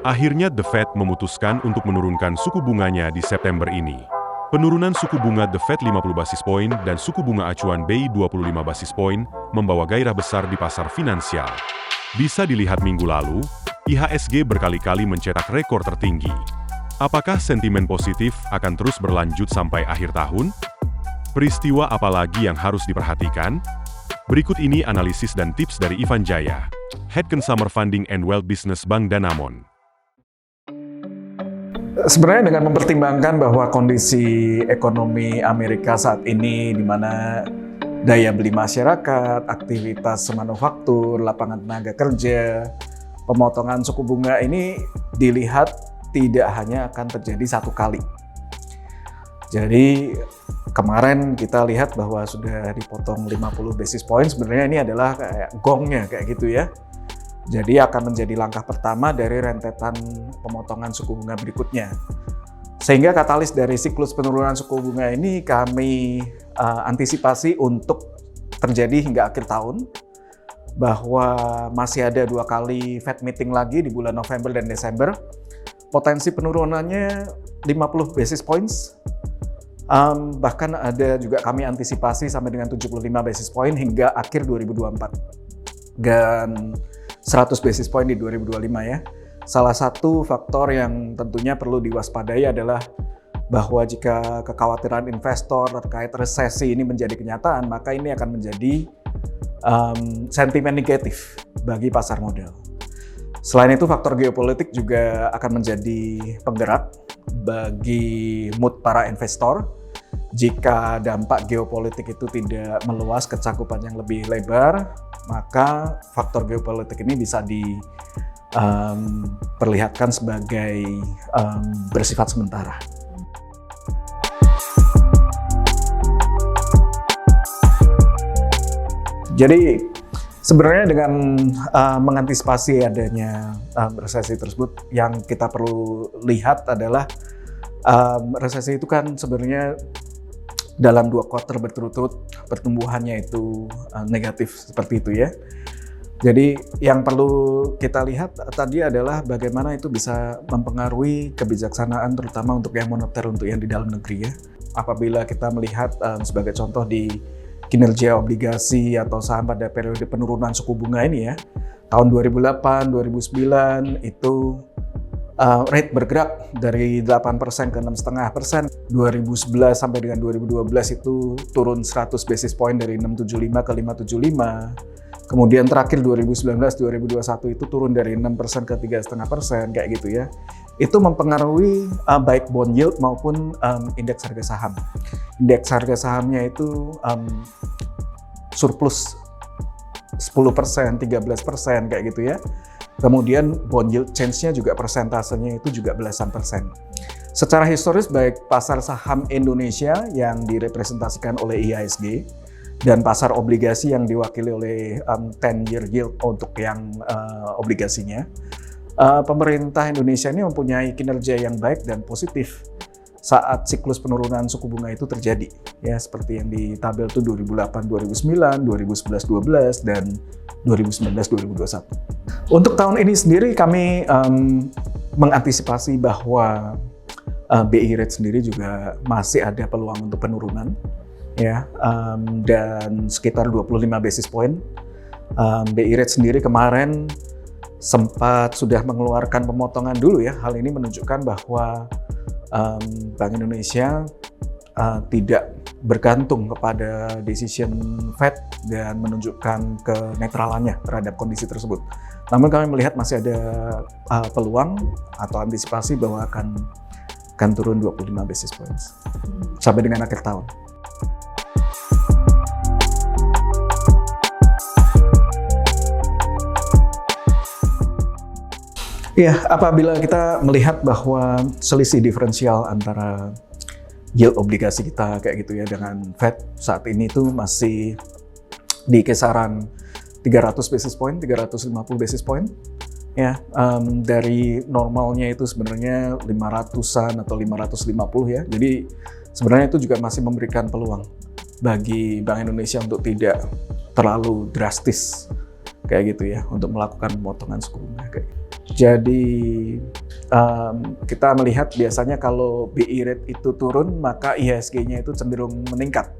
Akhirnya The Fed memutuskan untuk menurunkan suku bunganya di September ini. Penurunan suku bunga The Fed 50 basis poin dan suku bunga acuan BI 25 basis poin membawa gairah besar di pasar finansial. Bisa dilihat minggu lalu, IHSG berkali-kali mencetak rekor tertinggi. Apakah sentimen positif akan terus berlanjut sampai akhir tahun? Peristiwa apa lagi yang harus diperhatikan? Berikut ini analisis dan tips dari Ivan Jaya, Head Consumer Funding and Wealth Business Bank Danamon. Sebenarnya dengan mempertimbangkan bahwa kondisi ekonomi Amerika saat ini di mana daya beli masyarakat, aktivitas manufaktur, lapangan tenaga kerja, pemotongan suku bunga ini dilihat tidak hanya akan terjadi satu kali. Jadi kemarin kita lihat bahwa sudah dipotong 50 basis point, sebenarnya ini adalah kayak gongnya kayak gitu ya. Jadi akan menjadi langkah pertama dari rentetan pemotongan suku bunga berikutnya. Sehingga katalis dari siklus penurunan suku bunga ini kami antisipasi untuk terjadi hingga akhir tahun, bahwa masih ada 2 kali Fed meeting lagi di bulan November dan Desember. Potensi penurunannya 50 basis points, bahkan ada juga kami antisipasi sampai dengan 75 basis point hingga akhir 2024. Dan 100 basis point di 2025 ya. Salah satu faktor yang tentunya perlu diwaspadai adalah bahwa jika kekhawatiran investor terkait resesi ini menjadi kenyataan, maka ini akan menjadi sentimen negatif bagi pasar modal. Selain itu, faktor geopolitik juga akan menjadi penggerak bagi mood para investor. Jika dampak geopolitik itu tidak meluas ke cakupan yang lebih lebar, maka faktor geopolitik ini bisa diperlihatkan sebagai bersifat sementara. Jadi sebenarnya dengan mengantisipasi adanya resesi tersebut, yang kita perlu lihat adalah resesi itu kan sebenarnya dalam 2 kuartal berturut-turut pertumbuhannya itu negatif seperti itu ya. Jadi yang perlu kita lihat tadi adalah bagaimana itu bisa mempengaruhi kebijaksanaan terutama untuk yang moneter, untuk yang di dalam negeri ya. Apabila kita melihat sebagai contoh di kinerja obligasi atau saham pada periode penurunan suku bunga ini ya, tahun 2008, 2009 itu rate bergerak dari 8% ke 6,5%. 2011 sampai dengan 2012 itu turun 100 basis point dari 675 ke 575. Kemudian terakhir 2019-2021 itu turun dari 6% ke 3,5% kayak gitu ya. Itu mempengaruhi baik bond yield maupun indeks harga saham. Indeks harga sahamnya itu surplus 10%, 13% kayak gitu ya. Kemudian bond yield change-nya juga persentasenya itu juga belasan persen. Secara historis baik pasar saham Indonesia yang direpresentasikan oleh IHSG dan pasar obligasi yang diwakili oleh 10-year yield untuk yang obligasinya, pemerintah Indonesia ini mempunyai kinerja yang baik dan positif saat siklus penurunan suku bunga itu terjadi ya, seperti yang di tabel itu 2008-2009, 2011-12 dan 2019-2021. Untuk tahun ini sendiri kami mengantisipasi bahwa BI rate sendiri juga masih ada peluang untuk penurunan ya, dan sekitar 25 basis point. BI rate sendiri kemarin sempat sudah mengeluarkan pemotongan dulu ya. Hal ini menunjukkan bahwa Bank Indonesia tidak bergantung kepada decision Fed dan menunjukkan kenetralannya terhadap kondisi tersebut. Namun kami melihat masih ada peluang atau antisipasi bahwa akan turun 25 basis points sampai dengan akhir tahun. Ya, apabila kita melihat bahwa selisih diferensial antara yield obligasi kita kayak gitu ya dengan Fed saat ini tuh masih di kisaran 300 basis point, 350 basis point ya, dari normalnya itu sebenarnya 500-an atau 550 ya. Jadi sebenarnya itu juga masih memberikan peluang bagi Bank Indonesia untuk tidak terlalu drastis kayak gitu ya untuk melakukan pemotongan suku bunga kayak gitu. Jadi kita melihat biasanya kalau BI rate itu turun, maka IHSG-nya itu cenderung meningkat.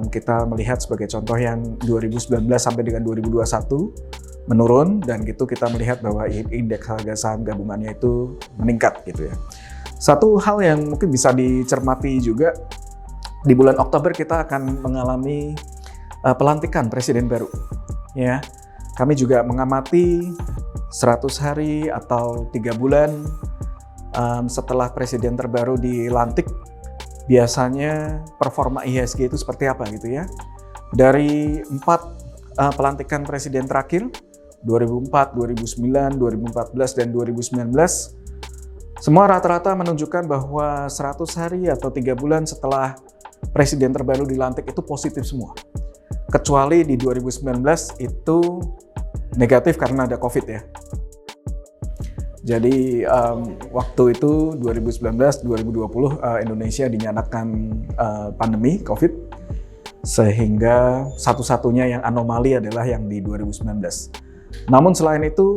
Kita melihat sebagai contoh yang 2019 sampai dengan 2021 menurun, dan gitu kita melihat bahwa indeks harga saham gabungannya itu meningkat gitu ya. Satu hal yang mungkin bisa dicermati juga, di bulan Oktober kita akan mengalami pelantikan presiden baru. Ya, kami juga mengamati 100 hari atau 3 bulan setelah presiden terbaru dilantik, biasanya performa IHSG itu seperti apa gitu ya. Dari 4 pelantikan presiden terakhir, 2004, 2009, 2014, dan 2019, semua rata-rata menunjukkan bahwa 100 hari atau 3 bulan setelah presiden terbaru dilantik itu positif semua. Kecuali di 2019 itu negatif karena ada COVID ya. Jadi waktu itu 2019-2020 Indonesia dinyatakan pandemi COVID, sehingga satu-satunya yang anomali adalah yang di 2019. Namun selain itu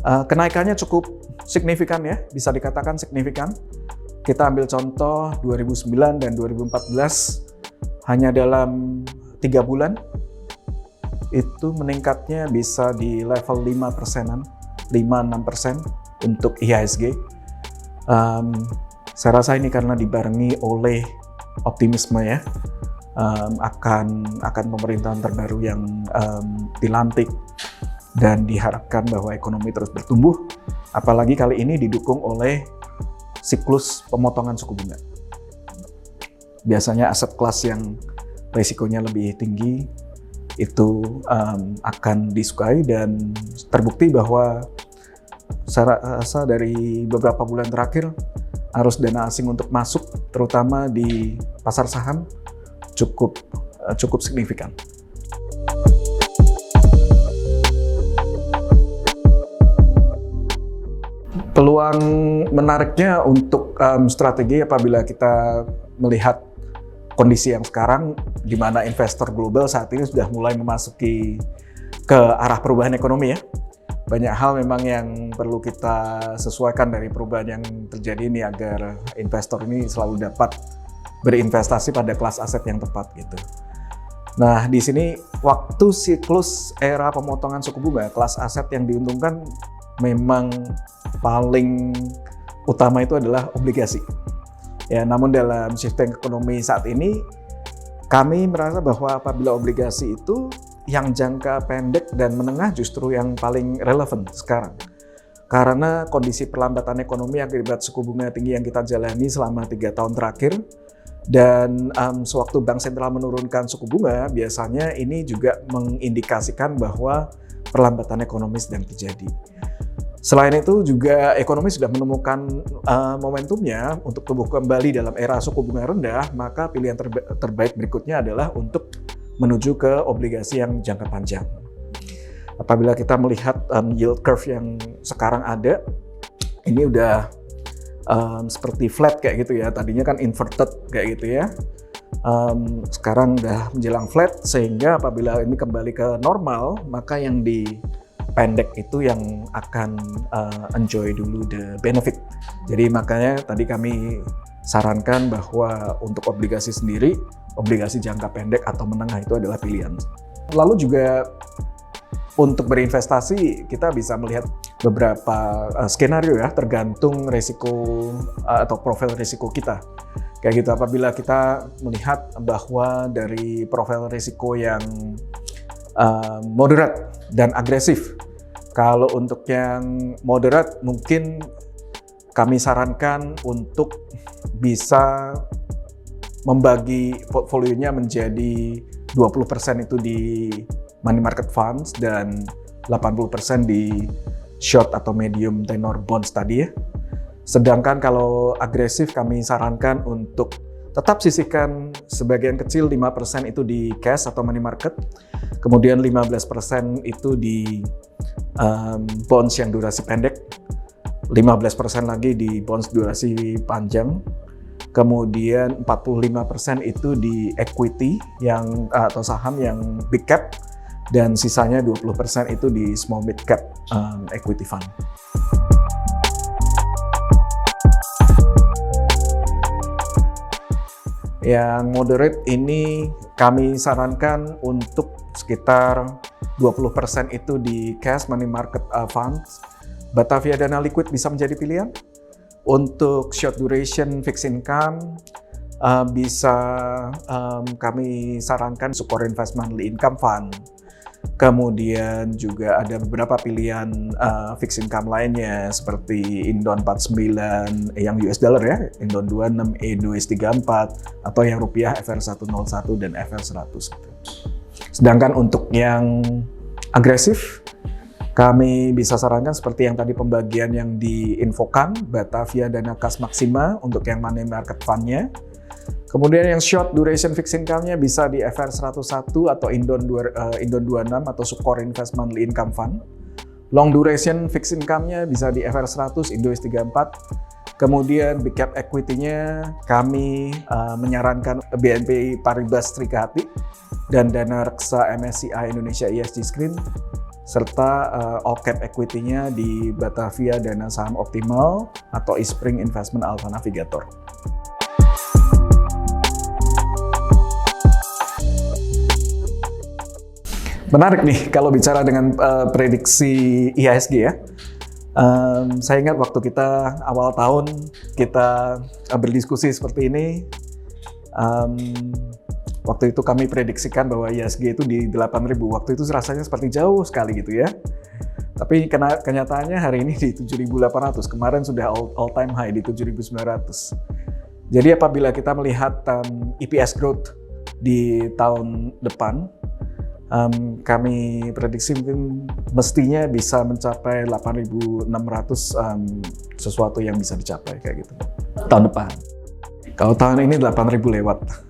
kenaikannya cukup signifikan ya, bisa dikatakan signifikan. Kita ambil contoh 2009 dan 2014, hanya dalam 3 bulan itu meningkatnya bisa di level 5%-an, 5-6% untuk IHSG. Saya rasa ini karena dibarengi oleh optimisme ya, akan pemerintahan terbaru yang dilantik, dan diharapkan bahwa ekonomi terus bertumbuh, apalagi kali ini didukung oleh siklus pemotongan suku bunga. Biasanya aset kelas yang risikonya lebih tinggi itu akan disukai, dan terbukti bahwa saya rasa dari beberapa bulan terakhir arus dana asing untuk masuk terutama di pasar saham cukup signifikan. Peluang menariknya untuk strategi apabila kita melihat kondisi yang sekarang, di mana investor global saat ini sudah mulai memasuki ke arah perubahan ekonomi ya. Banyak hal memang yang perlu kita sesuaikan dari perubahan yang terjadi ini agar investor ini selalu dapat berinvestasi pada kelas aset yang tepat gitu. Nah, di sini waktu siklus era pemotongan suku bunga, kelas aset yang diuntungkan memang paling utama itu adalah obligasi. Ya, namun dalam shifting ekonomi saat ini, kami merasa bahwa apabila obligasi itu yang jangka pendek dan menengah justru yang paling relevan sekarang. Karena kondisi perlambatan ekonomi akibat suku bunga tinggi yang kita jalani selama 3 tahun terakhir, dan sewaktu Bank Sentral menurunkan suku bunga, biasanya ini juga mengindikasikan bahwa perlambatan ekonomi sedang terjadi. Selain itu juga ekonomi sudah menemukan momentumnya untuk tumbuh kembali dalam era suku bunga rendah, maka pilihan terbaik berikutnya adalah untuk menuju ke obligasi yang jangka panjang. Apabila kita melihat yield curve yang sekarang ada, ini udah seperti flat kayak gitu ya, tadinya kan inverted kayak gitu ya. Sekarang udah menjelang flat, sehingga apabila ini kembali ke normal, maka yang di pendek itu yang akan enjoy dulu the benefit. Jadi makanya tadi kami sarankan bahwa untuk obligasi sendiri, obligasi jangka pendek atau menengah itu adalah pilihan. Lalu juga untuk berinvestasi kita bisa melihat beberapa skenario ya, tergantung risiko atau profil risiko kita. Kayak gitu, apabila kita melihat bahwa dari profil risiko yang moderat dan agresif. Kalau untuk yang moderat mungkin kami sarankan untuk bisa membagi portfolionya menjadi 20% itu di money market funds dan 80% di short atau medium tenor bonds tadi ya. Sedangkan kalau agresif kami sarankan untuk tetap sisihkan sebagian kecil, 5% itu di cash atau money market, kemudian 15% itu di bonds yang durasi pendek, 15% lagi di bonds durasi panjang, kemudian 45% itu di equity yang atau saham yang big cap, dan sisanya 20% itu di small mid cap equity fund. Yang moderate ini kami sarankan untuk sekitar 20% itu di cash money market funds. Batavia Dana Liquid bisa menjadi pilihan. Untuk short duration fixed income bisa kami sarankan Sukor Investment Income Fund. Kemudian juga ada beberapa pilihan fixed income lainnya seperti Indon 49 yang US dollar ya, Indon 26, EDOS 34 atau yang rupiah FR101 dan FR100. Sedangkan untuk yang agresif kami bisa sarankan seperti yang tadi pembagian yang diinfokan, Batavia Dana Kas Maxima untuk yang money market fund-nya. Kemudian yang short duration fixed income-nya bisa di FR101 atau Indon 26 atau Sukor Investment Income Fund. Long duration fixed income-nya bisa di FR100, EDOS 34. Kemudian big cap equity-nya kami menyarankan BNP Paribas Trikahati dan Dana Reksa MSCI Indonesia ESG Screen, serta all cap equity-nya di Batavia Dana Saham Optimal atau Eastspring Investment Alpha Navigator. Menarik nih kalau bicara dengan prediksi IHSG ya. Saya ingat waktu kita awal tahun kita berdiskusi seperti ini. Waktu itu kami prediksikan bahwa IHSG itu di 8.000. Waktu itu rasanya seperti jauh sekali gitu ya. Tapi kenyataannya hari ini di 7.800. Kemarin sudah all time high di 7.900. Jadi apabila kita melihat EPS growth di tahun depan, kami prediksi mungkin mestinya bisa mencapai 8.600, sesuatu yang bisa dicapai kayak gitu tahun depan. Kalau tahun ini 8.000 lewat.